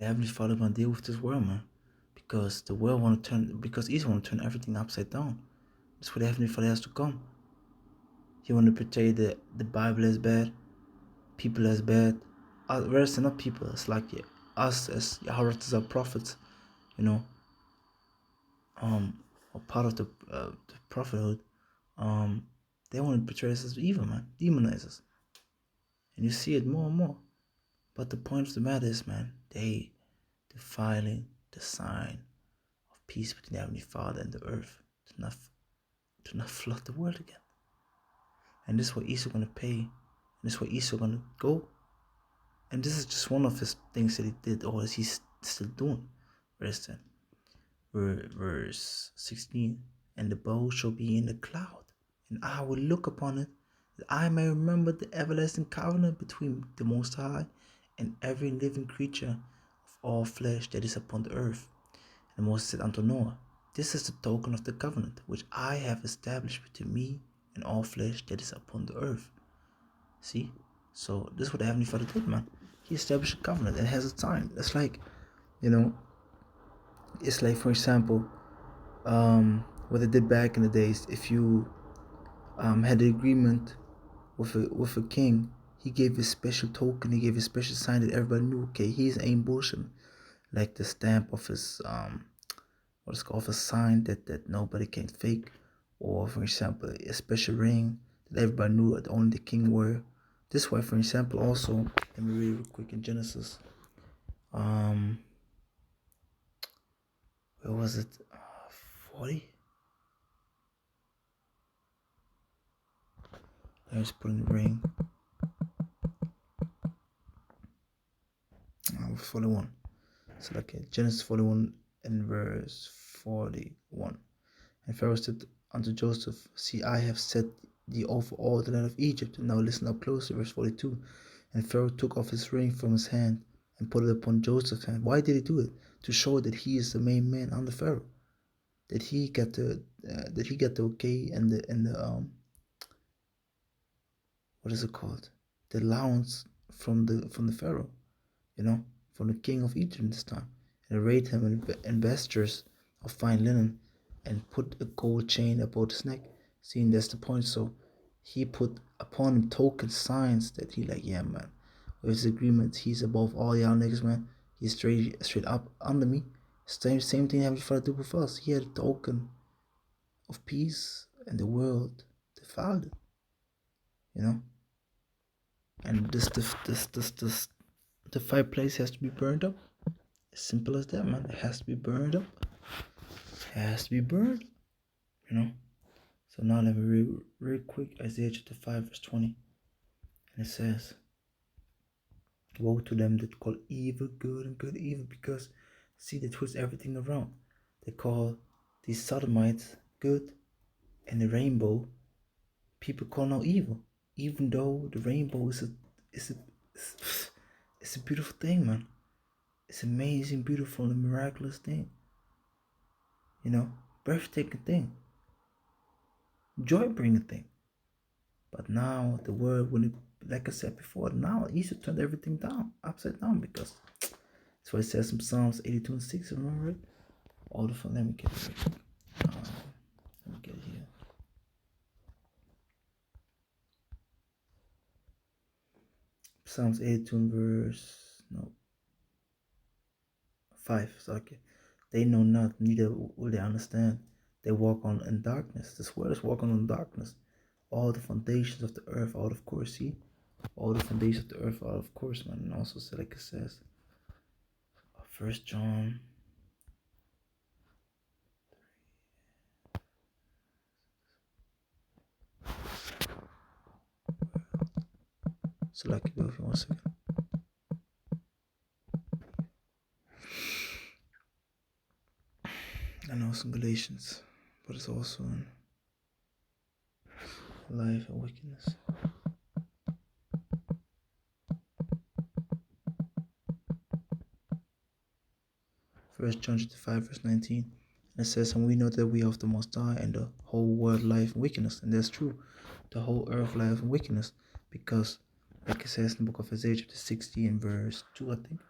Heavenly Father gonna deal with this world, man. Because the world wanna turn because He's wanna turn everything upside down. That's where the Heavenly Father has to come. He wanna portray the Bible as bad, people as bad. Whereas they're not people, it's like us as Yahweh's prophets, you know, or part of the prophethood. Um, they want to portray us as evil, man, demonize us. And you see it more and more. But the point of the matter is, man, they defiling the sign of peace between the Heavenly Father and the earth to not flood the world again. And this is what Esau gonna pay. And this is what Esau gonna go. And this is just one of his things that he did, or is he's still doing. Verse 10. Verse 16. And the bow shall be in the cloud, and I will look upon it, that I may remember the everlasting covenant between the Most High and every living creature of all flesh that is upon the earth. And Moses said unto Noah, this is the token of the covenant which I have established between me and all flesh that is upon the earth. See? So this is what the Heavenly Father did, man. He established a covenant and has a time. It's like, you know, it's like, for example, what they did back in the days. If you had an agreement with a king, he gave a special token, he gave a special sign that everybody knew, okay, he's ain't bullshit. Like the stamp of his what is called a sign that nobody can fake, or for example a special ring that everybody knew that only the king wore. This way, for example, also, let me read real quick in Genesis. Where was it? 40. I was putting the ring. 41. So like Genesis 41 and verse 41. And Pharaoh said unto Joseph, see, I have set thee over all the land of Egypt. And now listen up closely, verse 42. And Pharaoh took off his ring from his hand and put it upon Joseph's hand. Why did he do it? To show that he is the main man under Pharaoh. That he got the okay and the what is it called? The allowance from the Pharaoh, you know, from the king of Egypt this time. And arrayed him in vestures of fine linen, and put a gold chain about his neck. Seeing that's the point. So he put upon him token signs that he like, yeah, man, with his agreement, he's above all y'all niggas, man. He's straight up under me. Same thing Heavenly Father did with us. He had a token of peace, and the world defiled it, you know. And this the fireplace has to be burned up. As simple as that, man. It has to be burned up. It has to be burned, you know. So now let me read real quick Isaiah chapter 5 verse 20. And it says, woe to them that call evil good and good evil, because see, they twist everything around. They call these sodomites good, and the rainbow people call now evil, even though the rainbow it's a beautiful thing, man. It's amazing, beautiful, and miraculous thing, you know, breathtaking thing, joy bringing thing. But now the world, when it, like I said before, now Esau turned everything down, upside down, because that's why it says in Psalms 82 and 6, remember it? All the fun, let me get it. Let me get it here. Psalms 82 and verse, no, 5, so okay. They know not, neither will they understand. They walk on in darkness. This world is walking on darkness. All the foundations of the earth out of course, see? All the foundations of the earth out of course, man. And also, like it says, 1 John. So like it if you 1 second. I know it's in Galatians, but it's also in life and wickedness. 1 John 5 verse 19. And it says, and we know that we are of the Most High, and the whole world life in wickedness. And that's true. The whole earth life in wickedness. Because, like it says in the book of Isaiah chapter 60 and verse 2, I think.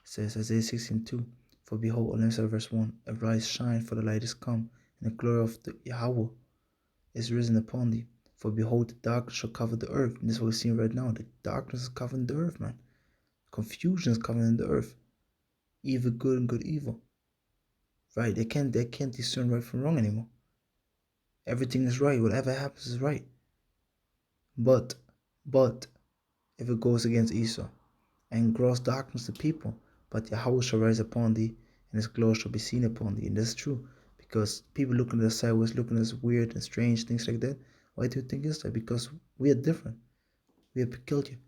says Isaiah 16:2, for behold, on verse 1, arise, shine, for the light is come, and the glory of the Yahweh is risen upon thee. For behold, the darkness shall cover the earth. And this is what we're seeing right now. The darkness is covering the earth, man. Confusion is covering the earth. Evil good and good evil. Right? They can't discern right from wrong anymore. Everything is right. Whatever happens is right. But if it goes against Esau, and gross darkness to people, but Yahweh shall rise upon thee, and his glory shall be seen upon thee. And that's true, because people looking at us sideways, looking at us weird and strange, things like that. Why do you think it's that? Because we are different. We are peculiar.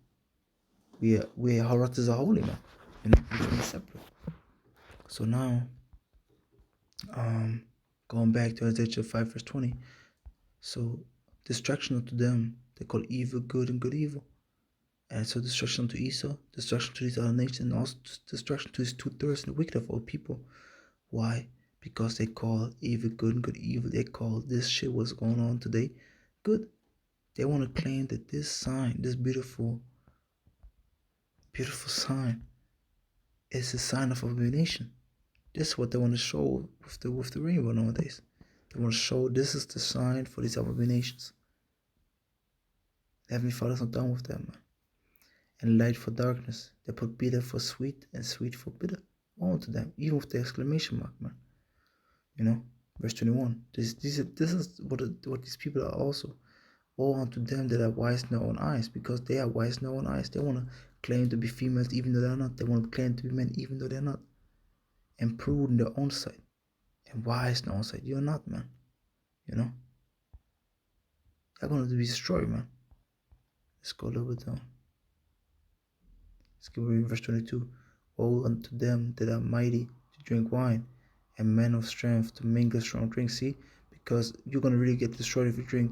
We are Haratas are holy, man. We're separate. So now, going back to Isaiah 5 verse 20. So destruction unto them, they call evil good and good evil. And so destruction to Esau, destruction to these other nations, and also destruction to his 2/3 and the wicked of all people. Why? Because they call evil good and good evil. They call this shit what's going on today good. They want to claim that this sign, this beautiful sign, is a sign of abomination. This is what they want to show with the rainbow nowadays. They want to show this is the sign for these abominations. The Heavenly Father's not done with them, man. And light for darkness. They put bitter for sweet and sweet for bitter. Woe to them, even with the exclamation mark, man. Verse 21. This is what these people are also. Woe unto them that are wise in their own eyes, because they are wise in their own eyes. They want to claim to be females even though they're not. They want to claim to be men even though they're not. And prude in their own sight. And wise in their own sight. You're not, man. They're going to be destroyed, man. Let's go a little bit down. Let's keep reading verse 22. Woe unto them that are mighty to drink wine, and men of strength to mingle strong drink. See, because you're going to really get destroyed if you drink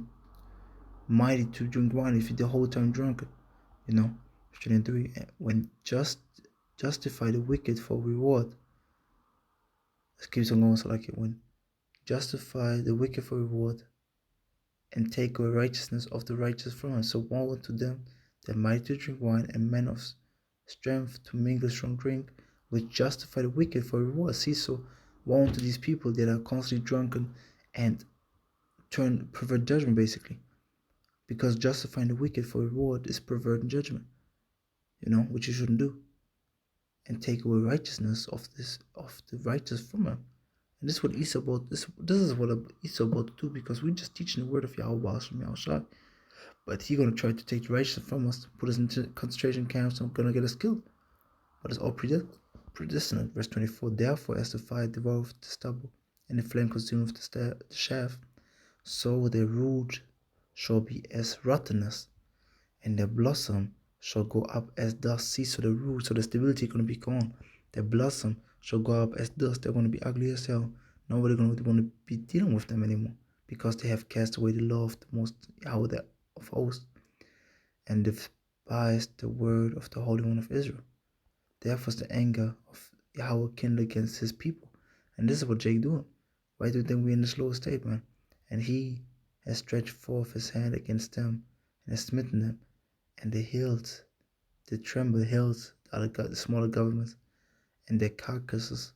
mighty to drink wine, if you're the whole time drunk. Verse 23. When justify the wicked for reward. Let's keep on going so like it. When justify the wicked for reward, and take away righteousness of the righteous from us. So woe unto them that mighty to drink wine, and men of strength to mingle strong drink, which justify the wicked for reward. See, so woe unto these people that are constantly drunken and pervert judgment, basically. Because justifying the wicked for reward is perverting judgment, which you shouldn't do. And take away righteousness of the righteous from them. And this is what Esau about. This is what Esau about to do, because we're just teaching the word of Yahweh from Yahushua. But he's gonna try to take the righteousness from us, put us into concentration camps, and gonna get us killed. But it's all predestined. Verse 24. Therefore, as the fire devoureth the stubble, and the flame consumeth the shaft, so their root shall be as rottenness, and their blossom shall go up as dust. See, so the root, so the stability is going to be gone. Their blossom shall go up as dust. They're going to be ugly as hell. Nobody going to want to be dealing with them anymore, because they have cast away the law of the most Yahweh of hosts, and despised the word of the Holy One of Israel. Therefore is the anger of Yahweh kindled against his people. And this is what Jake doing. Why do you think we're in this low state, man? And he has stretched forth his hand against them, and has smitten them. And the hills, the the smaller governments, and their carcasses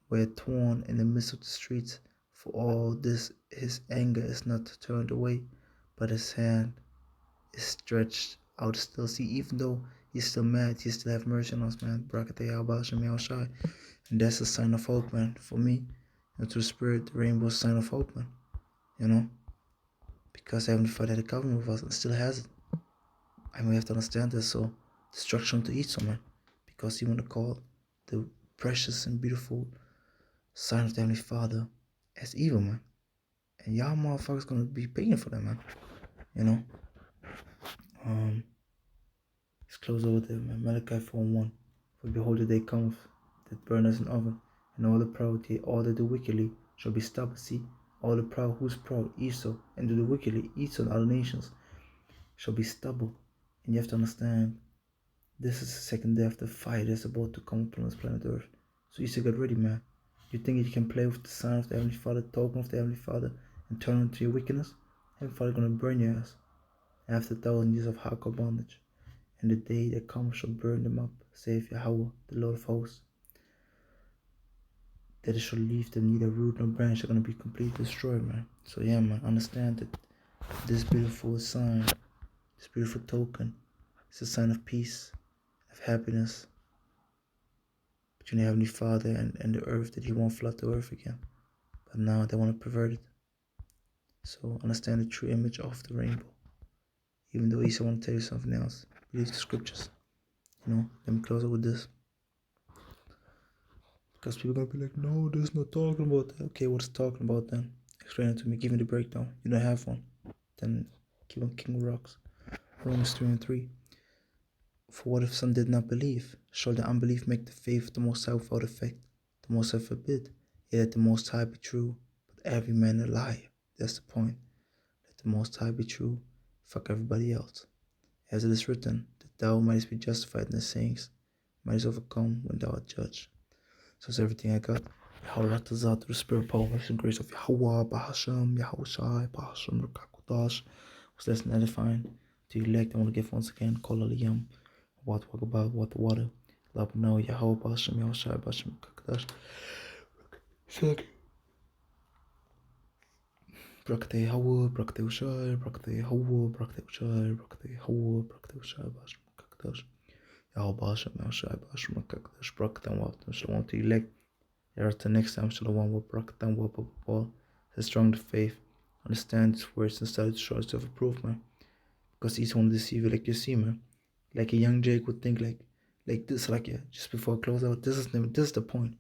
were torn in the midst of the streets. For all this, his anger is not turned away, but his hand is stretched out still. See, even though he's still mad, he still have mercy on us, man. And that's a sign of hope, man, for me. And to the spirit, the rainbow is a sign of hope, man. Because Heavenly Father had a covenant with us and still has it. And we have to understand this. So destruction to Esau, man, because he want to call the precious and beautiful sign of the Heavenly Father as evil, man. And y'all motherfuckers gonna be paying for that, man. Let's close over there, man. Malachi 4:1. For behold, the day cometh that burn as an oven, and all the proud, all that do wickedly, shall be stubble. See, all the proud, who's proud? Esau, and do the wickedly, Esau and other nations, shall be stubble. And you have to understand, this is the second death, the fire that's about to come upon this planet Earth. So Esau, get ready, man. You think you can play with the sign of the Heavenly Father, token of the Heavenly Father, and turn into your wickedness? Heavenly Father gonna burn your ass after 1,000 years of hardcore bondage. And the day that comes shall burn them up. save Yahweh, the Lord of hosts, that it shall leave them neither root nor branch. They're gonna be completely destroyed, man. So yeah, man, understand that this beautiful sign, this beautiful token, is a sign of peace, of happiness between the Heavenly Father and the earth, that He won't flood the earth again. But now they want to pervert it. So understand the true image of the rainbow. Even though Esau want to tell you something else, believe the scriptures. Let me close it with this. Because people are gonna be like, no, this is not talking about that. Okay, what's talking about then? Explain it to me, give me the breakdown. You don't have one. Then keep on kicking rocks. Romans 3:3. For what if some did not believe? Shall the unbelief make the faith of the Most High without effect? The Most High forbid. Yet let the Most High be true, but every man a liar. That's the point. Let the Most High be true, fuck everybody else. As it is written, that thou mightest be justified in the sayings, mightest overcome when thou art judged. So that's everything I got. Yahweh Ratazat, the spirit, power, and grace of Yahweh, Bahasham, Yahweh Shai, Bahasham, Rakakudash, was less than edifying. To elect, I want to give once again, Kol Aliyam, what walk about, what the water. Love now, Yahweh, Bahasham, Yahweh Shai, Bahasham, Rakakudash. Fuck. Brakate Yahweh, Brakate Ushai, Brakate Yahweh, Brakate Ushai, Brakate Yahweh, Brakate Ushai, Bahasham, Rakakudash. Yahweh, Bahasham, Yahweh Shai, Bahasham, Rakakudash, Brakate, what Shalom to elect. The next time Shalom will Brakatan will has strong the faith, understand its words and started to show itself approved, man. Because he's want to deceive you like you see, man. Like a young Jake would think like this, like yeah, just before I close out, this is the point.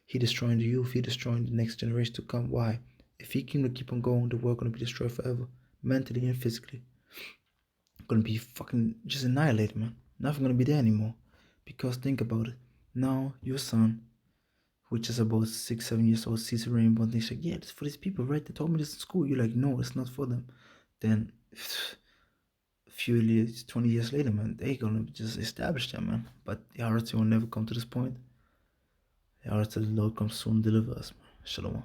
He destroying the youth, he destroying the next generation to come. Why? If he can keep on going, the world gonna be destroyed forever. Mentally and physically. Gonna be fucking just annihilated, man. Nothing gonna be there anymore. Because think about it. Now your son, which is about 6-7 years old, sees a rainbow and thinks like, yeah, it's for these people, right? They told me this in school. You're like, no, it's not for them. Then a few years, 20 years later, man, they gonna just establish that, man. But the hearts will never come to this point. The hearts of the Lord comes soon, deliver us, man. Shalom.